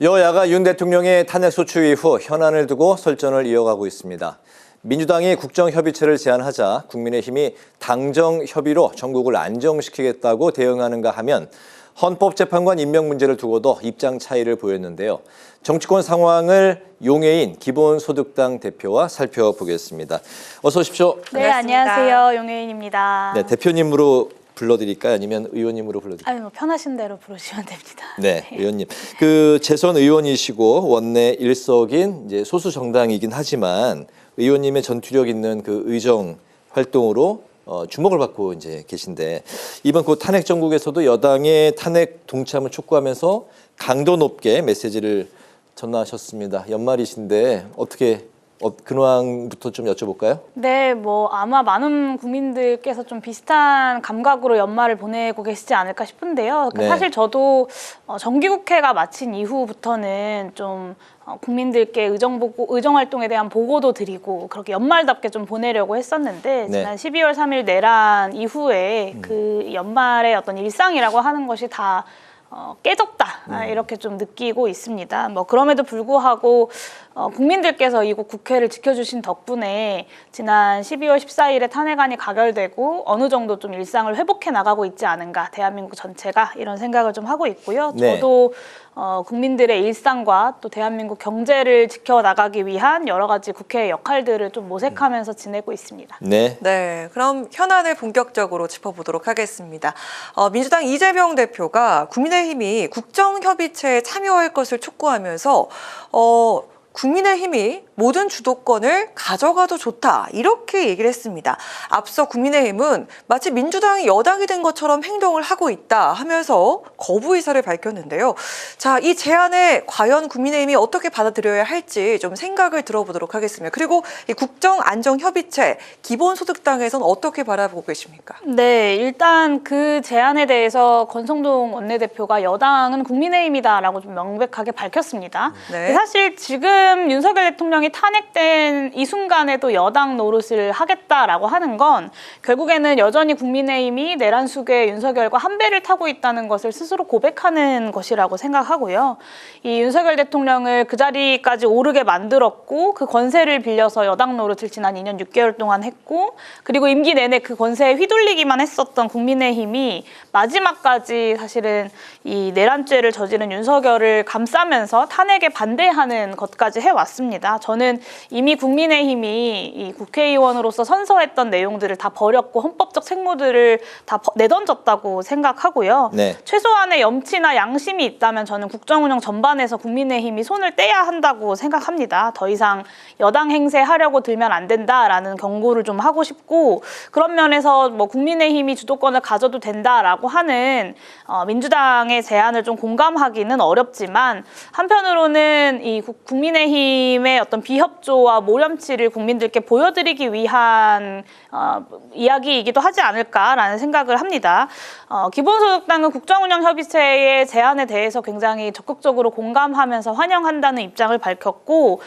여야가 윤 대통령의 탄핵소추 이후 현안을 두고 설전을 이어가고 있습니다. 민주당이 국정협의체를 제안하자 국민의힘이 당정협의로 전국을 안정시키겠다고 대응하는가 하면 헌법재판관 임명 문제를 두고도 입장 차이를 보였는데요. 정치권 상황을 용해인 기본소득당 대표와 살펴보겠습니다. 어서 오십시오. 네, 안녕하세요. 용해인입니다. 네, 대표님으로 불러드릴까요? 아니면 의원님으로 불러드릴까요? 아니, 뭐 편하신 대로 부르시면 됩니다. 네, 의원님. 재선 의원이시고 원내 일석인 이제 소수 정당이긴 하지만 의원님의 전투력 있는 그 의정 활동으로 주목을 받고 이제 계신데 이번 그 탄핵 정국에서도 여당의 탄핵 동참을 촉구하면서 강도 높게 메시지를 전하셨습니다. 연말이신데 어떻게 근황부터 좀 여쭤볼까요? 네, 뭐 아마 많은 국민들께서 좀 비슷한 감각으로 연말을 보내고 계시지 않을까 싶은데요. 네. 사실 저도 정기국회가 마친 이후부터는 좀 국민들께 의정 활동에 대한 보고도 드리고 그렇게 연말답게 좀 보내려고 했었는데 네. 지난 12월 3일 내란 이후에 그 연말의 어떤 일상이라고 하는 것이 다 깨졌다 이렇게 좀 느끼고 있습니다. 뭐 그럼에도 불구하고 국민들께서 이곳 국회를 지켜주신 덕분에 지난 12월 14일에 탄핵안이 가결되고 어느 정도 좀 일상을 회복해 나가고 있지 않은가, 대한민국 전체가 이런 생각을 좀 하고 있고요. 네. 저도 국민들의 일상과 또 대한민국 경제를 지켜나가기 위한 여러 가지 국회의 역할들을 좀 모색하면서 지내고 있습니다. 네. 네, 그럼 현안을 본격적으로 짚어보도록 하겠습니다. 민주당 이재명 대표가 국민의힘이 국정협의체에 참여할 것을 촉구하면서 국민의힘이 모든 주도권을 가져가도 좋다 이렇게 얘기를 했습니다. 앞서 국민의힘은 마치 민주당이 여당이 된 것처럼 행동을 하고 있다 하면서 거부 의사를 밝혔는데요. 자, 이 제안에 과연 국민의힘이 어떻게 받아들여야 할지 좀 생각을 들어보도록 하겠습니다. 그리고 이 국정안정협의체 기본소득당에서는 어떻게 바라보고 계십니까? 네, 일단 그 제안에 대해서 권성동 원내대표가 여당은 국민의힘이다라고 좀 명백하게 밝혔습니다. 네. 사실 지금 윤석열 대통령이 탄핵된 이 순간에도 여당 노릇을 하겠다라고 하는 건 결국에는 여전히 국민의힘이 내란 속에 윤석열과 한 배를 타고 있다는 것을 스스로 고백하는 것이라고 생각하고요. 이 윤석열 대통령을 그 자리까지 오르게 만들었고 그 권세를 빌려서 여당 노릇을 지난 2년 6개월 동안 했고 그리고 임기 내내 그 권세에 휘둘리기만 했었던 국민의힘이 마지막까지 사실은 이 내란죄를 저지른 윤석열을 감싸면서 탄핵에 반대하는 것까지 해왔습니다. 저는 이미 국민의힘이 이 국회의원으로서 선서했던 내용들을 다 버렸고 헌법적 책무들을 다 내던졌다고 생각하고요. 네. 최소한의 염치나 양심이 있다면 저는 국정운영 전반에서 국민의힘이 손을 떼야 한다고 생각합니다. 더 이상 여당 행세하려고 들면 안 된다라는 경고를 좀 하고 싶고 그런 면에서 뭐 국민의힘이 주도권을 가져도 된다라고 하는 민주당의 제안을 좀 공감하기는 어렵지만 한편으로는 이 국민의힘의 어떤 비협조와 모렴치를 국민들께 보여드리기 위한 이야기이기도 하지 않을까라는 생각을 합니다. 기본소득당은 국정운영협의체의 제안에 대해서 굉장히 적극적으로 공감하면서 환영한다는 입장을 밝혔고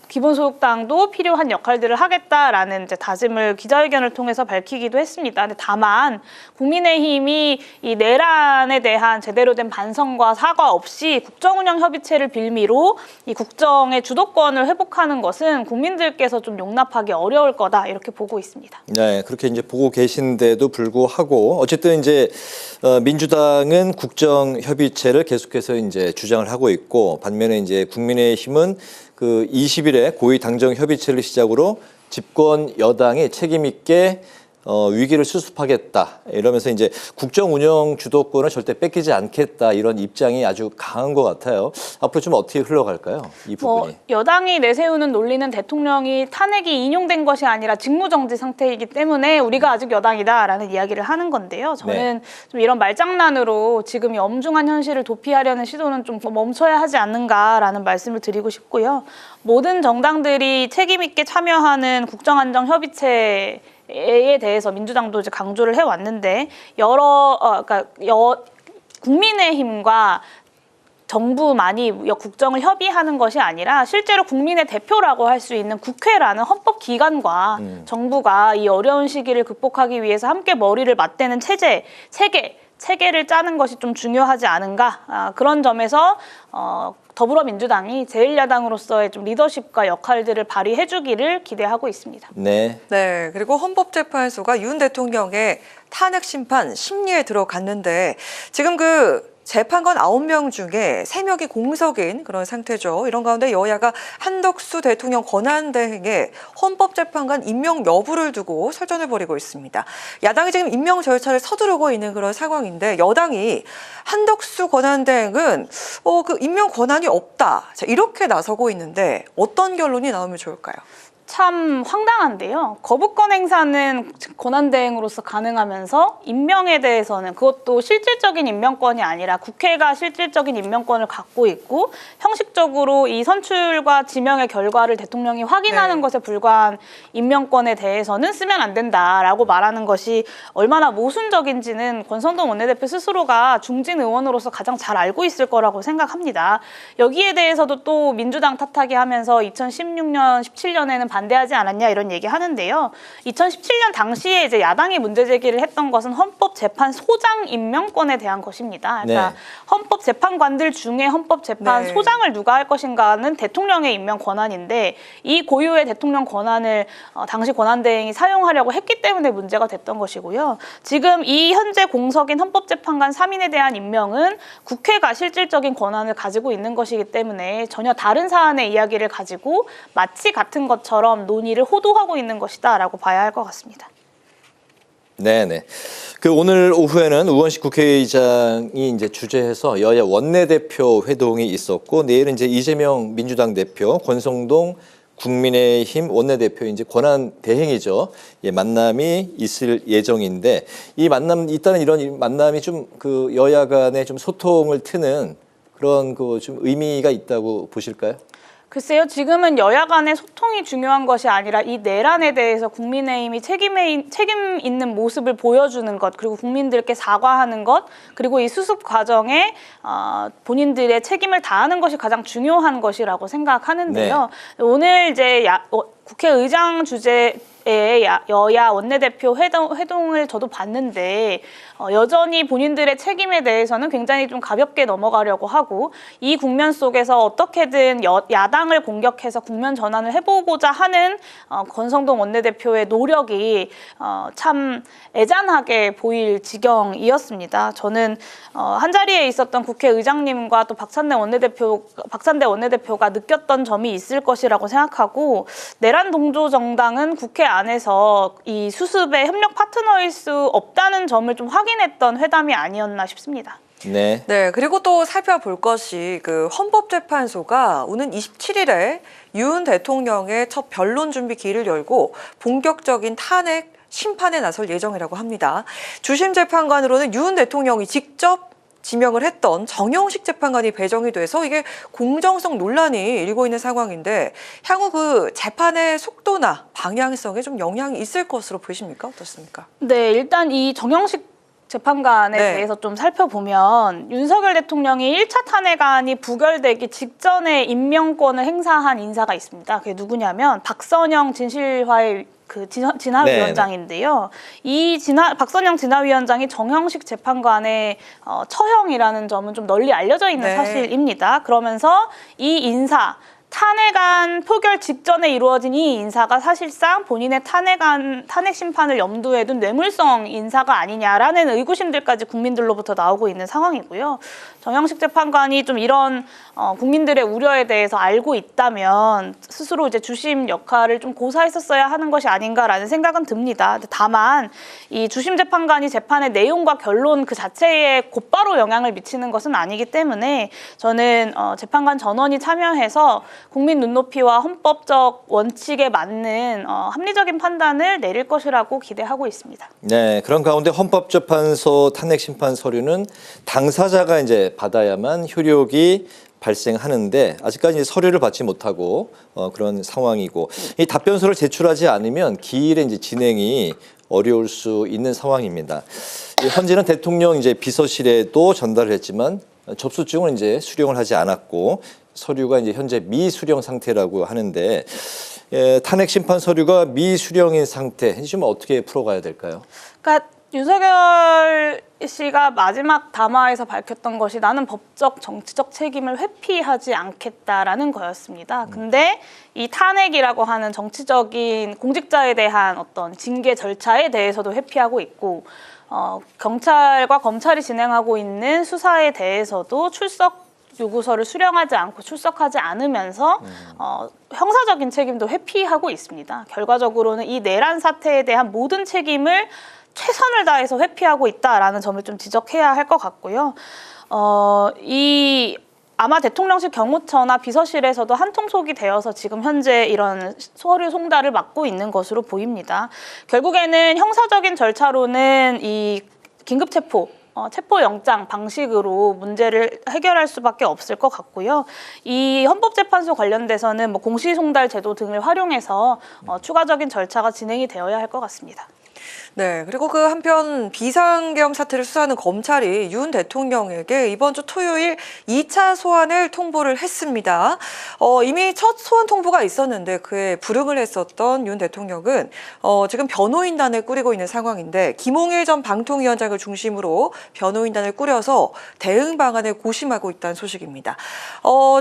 기본소득당도 필요한 역할들을 하겠다라는 이제 다짐을 기자회견을 통해서 밝히기도 했습니다. 근데 다만 국민의힘이 이 내란에 대한 제대로 된 반성과 사과 없이 국정운영협의체를 빌미로 이 국정의 주도권을 회복하는 것은 국민들께서 좀 용납하기 어려울 거다 이렇게 보고 있습니다. 네, 그렇게 이제 보고 계신데도 불구하고 어쨌든 이제 민주당은 국정협의체를 계속해서 이제 주장을 하고 있고 반면에 이제 국민의힘은 그 20일에 고위 당정 협의체를 시작으로 집권 여당이 책임 있게 위기를 수습하겠다 이러면서 이제 국정 운영 주도권을 절대 뺏기지 않겠다 이런 입장이 아주 강한 것 같아요. 앞으로 좀 어떻게 흘러갈까요? 이 부분이. 여당이 내세우는 논리는 대통령이 탄핵이 인용된 것이 아니라 직무정지 상태이기 때문에 우리가 아직 여당이다라는 이야기를 하는 건데요. 저는 좀 이런 말장난으로 지금 이 엄중한 현실을 도피하려는 시도는 좀 멈춰야 하지 않는가라는 말씀을 드리고 싶고요. 모든 정당들이 책임 있게 참여하는 국정안정협의체 에 대해서 민주당도 이제 강조를 해왔는데 국민의힘과 정부만이 국정을 협의하는 것이 아니라 실제로 국민의 대표라고 할 수 있는 국회라는 헌법기관과 정부가 이 어려운 시기를 극복하기 위해서 함께 머리를 맞대는 체계 체계를 짜는 것이 좀 중요하지 않은가 그런 점에서 더불어민주당이 제1야당으로서의 좀 리더십과 역할들을 발휘해주기를 기대하고 있습니다. 네. 네, 그리고 헌법재판소가 윤 대통령의 탄핵 심판 심리에 들어갔는데 지금 그 재판관 9명 중에 3명이 공석인 그런 상태죠. 이런 가운데 여야가 한덕수 대통령 권한대행의 헌법재판관 임명 여부를 두고 설전을 벌이고 있습니다. 야당이 지금 임명 절차를 서두르고 있는 그런 상황인데 여당이 한덕수 권한대행은 그 임명 권한이 없다. 자, 이렇게 나서고 있는데 어떤 결론이 나오면 좋을까요? 참 황당한데요. 거부권 행사는 권한대행으로서 가능하면서 임명에 대해서는 그것도 실질적인 임명권이 아니라 국회가 실질적인 임명권을 갖고 있고 형식적으로 이 선출과 지명의 결과를 대통령이 확인하는 것에 불과한 임명권에 대해서는 쓰면 안 된다라고 말하는 것이 얼마나 모순적인지는 권성동 원내대표 스스로가 중진 의원으로서 가장 잘 알고 있을 거라고 생각합니다. 여기에 대해서도 또 민주당 탓하게 하면서 2016년, 17년에는 반대하지 않았냐 이런 얘기 하는데요. 2017년 당시에 이제 야당이 문제 제기를 했던 것은 헌법재판소장 임명권에 대한 것입니다. 그러니까 네. 헌법재판관들 중에 헌법재판소장을 누가 할 것인가는 대통령의 임명 권한인데 이 고유의 대통령 권한을 당시 권한대행이 사용하려고 했기 때문에 문제가 됐던 것이고요. 지금 이 현재 공석인 헌법재판관 3인에 대한 임명은 국회가 실질적인 권한을 가지고 있는 것이기 때문에 전혀 다른 사안의 이야기를 가지고 마치 같은 것처럼 논의를 호도하고 있는 것이다라고 봐야 할 것 같습니다. 네네. 오늘 오후에는 우원식 국회의장이 이제 주재해서 여야 원내대표 회동이 있었고 내일은 이제 이재명 민주당 대표, 권성동 국민의힘 원내대표 이제 권한 대행이죠. 예, 만남이 있을 예정인데 이 만남 일단은 이런 만남이 좀 그 여야 간의 좀 소통을 트는 그런 그 좀 의미가 있다고 보실까요? 글쎄요, 지금은 여야 간의 소통이 중요한 것이 아니라 이 내란에 대해서 국민의힘이 책임 있는 모습을 보여주는 것, 그리고 국민들께 사과하는 것, 그리고 이 수습 과정에 본인들의 책임을 다하는 것이 가장 중요한 것이라고 생각하는데요. 네. 오늘 이제 국회의장 주재의 여야 원내대표 회동을 저도 봤는데 여전히 본인들의 책임에 대해서는 굉장히 좀 가볍게 넘어가려고 하고 이 국면 속에서 어떻게든 야당을 공격해서 국면 전환을 해보고자 하는 권성동 원내대표의 노력이 참 애잔하게 보일 지경이었습니다. 저는 한자리에 있었던 국회의장님과 또 박찬대 원내대표가 느꼈던 점이 있을 것이라고 생각하고 내란 동조 정당은 국회 안에서 이 수습의 협력 파트너일 수 없다는 점을 좀 확인했던 회담이 아니었나 싶습니다. 네. 네, 그리고 또 살펴볼 것이 그 헌법재판소가 오는 27일에 윤 대통령의 첫 변론 준비 기일을 열고 본격적인 탄핵 심판에 나설 예정이라고 합니다. 주심 재판관으로는 윤 대통령이 직접 지명을 했던 정영식 재판관이 배정이 돼서 이게 공정성 논란이 일고 있는 상황인데 향후 그 재판의 속도나 방향성에 좀 영향이 있을 것으로 보이십니까? 어떻습니까? 네, 일단 이 정영식 재판관에 대해서 좀 살펴보면 윤석열 대통령이 1차 탄핵안이 부결되기 직전에 임명권을 행사한 인사가 있습니다. 그게 누구냐면 박선영 진실화의 진화위원장인데요. 이 박선영 진화위원장이 정형식 재판관의 처형이라는 점은 좀 널리 알려져 있는 사실입니다. 그러면서 이 인사, 탄핵안 표결 직전에 이루어진 이 인사가 사실상 본인의 탄핵 심판을 염두에 둔 뇌물성 인사가 아니냐라는 의구심들까지 국민들로부터 나오고 있는 상황이고요. 정형식 재판관이 좀 이런 국민들의 우려에 대해서 알고 있다면 스스로 이제 주심 역할을 좀 고사했었어야 하는 것이 아닌가라는 생각은 듭니다. 다만 이 주심 재판관이 재판의 내용과 결론 그 자체에 곧바로 영향을 미치는 것은 아니기 때문에 저는 재판관 전원이 참여해서 국민 눈높이와 헌법적 원칙에 맞는 합리적인 판단을 내릴 것이라고 기대하고 있습니다. 네, 그런 가운데 헌법재판소 탄핵심판 서류는 당사자가 이제 받아야만 효력이 발생하는데 아직까지 이제 서류를 받지 못하고 그런 상황이고 이 답변서를 제출하지 않으면 기일에 이제 진행이 어려울 수 있는 상황입니다. 현재는 대통령 이제 비서실에도 전달을 했지만 접수증은 이제 수령을 하지 않았고 서류가 이제 현재 미수령 상태라고 하는데 탄핵 심판 서류가 미수령인 상태 지금 어떻게 풀어가야 될까요? 그러니까 윤석열 씨가 마지막 담화에서 밝혔던 것이 나는 법적 정치적 책임을 회피하지 않겠다라는 거였습니다. 근데 이 탄핵이라고 하는 정치적인 공직자에 대한 어떤 징계 절차에 대해서도 회피하고 있고 경찰과 검찰이 진행하고 있는 수사에 대해서도 출석 요구서를 수령하지 않고 출석하지 않으면서 형사적인 책임도 회피하고 있습니다. 결과적으로는 이 내란 사태에 대한 모든 책임을 최선을 다해서 회피하고 있다라는 점을 좀 지적해야 할 것 같고요. 아마 대통령실 경호처나 비서실에서도 한통속이 되어서 지금 현재 이런 서류 송달을 맡고 있는 것으로 보입니다. 결국에는 형사적인 절차로는 이 긴급 체포영장 방식으로 문제를 해결할 수밖에 없을 것 같고요. 이 헌법재판소 관련돼서는 뭐 공시송달 제도 등을 활용해서 추가적인 절차가 진행이 되어야 할 것 같습니다. 네, 그리고 그 한편 비상계엄 사태를 수사하는 검찰이 윤 대통령에게 이번 주 토요일 2차 소환을 통보를 했습니다. 이미 첫 소환 통보가 있었는데 그에 불응을 했었던 윤 대통령은 지금 변호인단을 꾸리고 있는 상황인데 김홍일 전 방통위원장을 중심으로 변호인단을 꾸려서 대응 방안을 고심하고 있다는 소식입니다.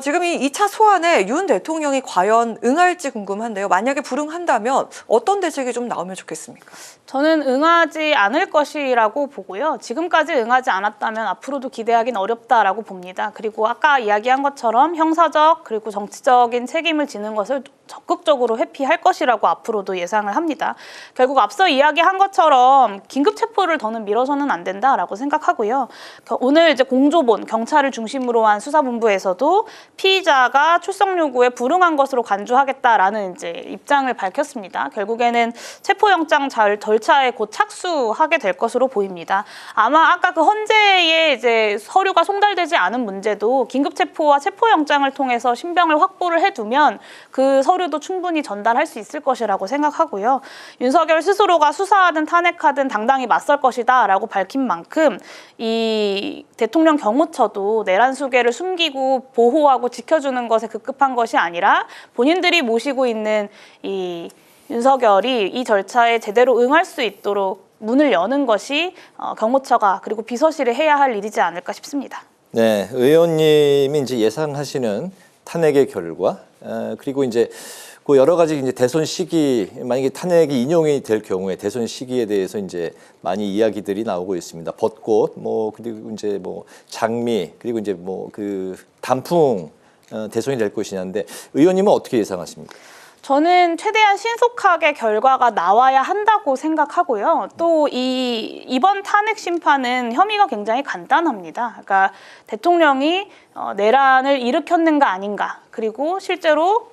지금 이 2차 소환에 윤 대통령이 과연 응할지 궁금한데요. 만약에 불응한다면 어떤 대책이 좀 나오면 좋겠습니까? 저는 응하지 않을 것이라고 보고요. 지금까지 응하지 않았다면 앞으로도 기대하기는 어렵다라고 봅니다. 그리고 아까 이야기한 것처럼 형사적 그리고 정치적인 책임을 지는 것을 적극적으로 회피할 것이라고 앞으로도 예상을 합니다. 결국 앞서 이야기한 것처럼 긴급 체포를 더는 미뤄서는 안 된다라고 생각하고요. 오늘 이제 공조본 경찰을 중심으로 한 수사본부에서도 피의자가 출석 요구에 불응한 것으로 간주하겠다라는 이제 입장을 밝혔습니다. 결국에는 체포영장 절차에 곧 착수하게 될 것으로 보입니다. 아마 아까 그 헌재에 이제 서류가 송달되지 않은 문제도 긴급 체포와 체포영장을 통해서 신병을 확보를 해두면 그 서류도 충분히 전달할 수 있을 것이라고 생각하고요. 윤석열 스스로가 수사하든 탄핵하든 당당히 맞설 것이다라고 밝힌 만큼 이 대통령 경호처도 내란 수괴를 숨기고 보호하고 지켜주는 것에 급급한 것이 아니라 본인들이 모시고 있는 이 윤석열이 이 절차에 제대로 응할 수 있도록 문을 여는 것이 경호처가 그리고 비서실이 해야 할 일이지 않을까 싶습니다. 네, 의원님이 이제 예상하시는 탄핵의 결과 그리고 이제 그 여러 가지 이제 대선 시기 만약에 탄핵이 인용이 될 경우에 대선 시기에 대해서 이제 많이 이야기들이 나오고 있습니다. 벚꽃 뭐 그리고 이제 뭐 장미 그리고 이제 뭐 그 단풍 대선이 될 것이냐인데 의원님은 어떻게 예상하십니까? 저는 최대한 신속하게 결과가 나와야 한다고 생각하고요. 또 이번 탄핵 심판은 혐의가 굉장히 간단합니다. 그러니까 대통령이 내란을 일으켰는가 아닌가, 그리고 실제로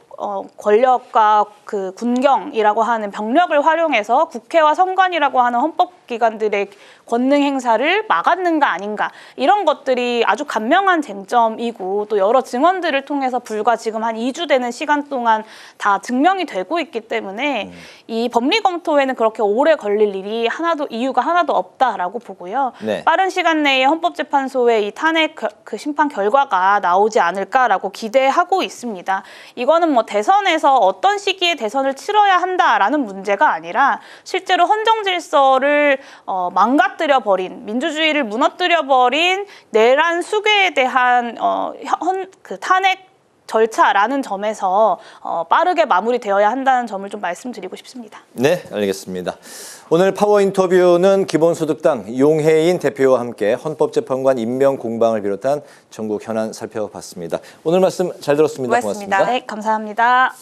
권력과 그 군경이라고 하는 병력을 활용해서 국회와 선관위라고 하는 헌법기관들의 권능 행사를 막았는가 아닌가, 이런 것들이 아주 간명한 쟁점이고 또 여러 증언들을 통해서 불과 지금 한 2주 되는 시간 동안 다 증명이 되고 있기 때문에 이 법리 검토에는 그렇게 오래 걸릴 이유가 하나도 없다라고 보고요. 네. 빠른 시간 내에 헌법재판소의 이 탄핵 그 심판 결과가 나오지 않을까라고 기대하고 있습니다. 이거는 뭐 대선에서 어떤 시기에 대선을 치러야 한다라는 문제가 아니라 실제로 헌정 질서를 망가뜨려버린, 민주주의를 무너뜨려버린 내란 수괴에 대한 그 탄핵 절차라는 점에서 빠르게 마무리되어야 한다는 점을 좀 말씀드리고 싶습니다. 네, 알겠습니다. 오늘 파워 인터뷰는 기본소득당 용해인 대표와 함께 헌법재판관 임명 공방을 비롯한 전국 현안 살펴봤습니다. 오늘 말씀 잘 들었습니다. 고맙습니다. 고맙습니다. 네, 감사합니다.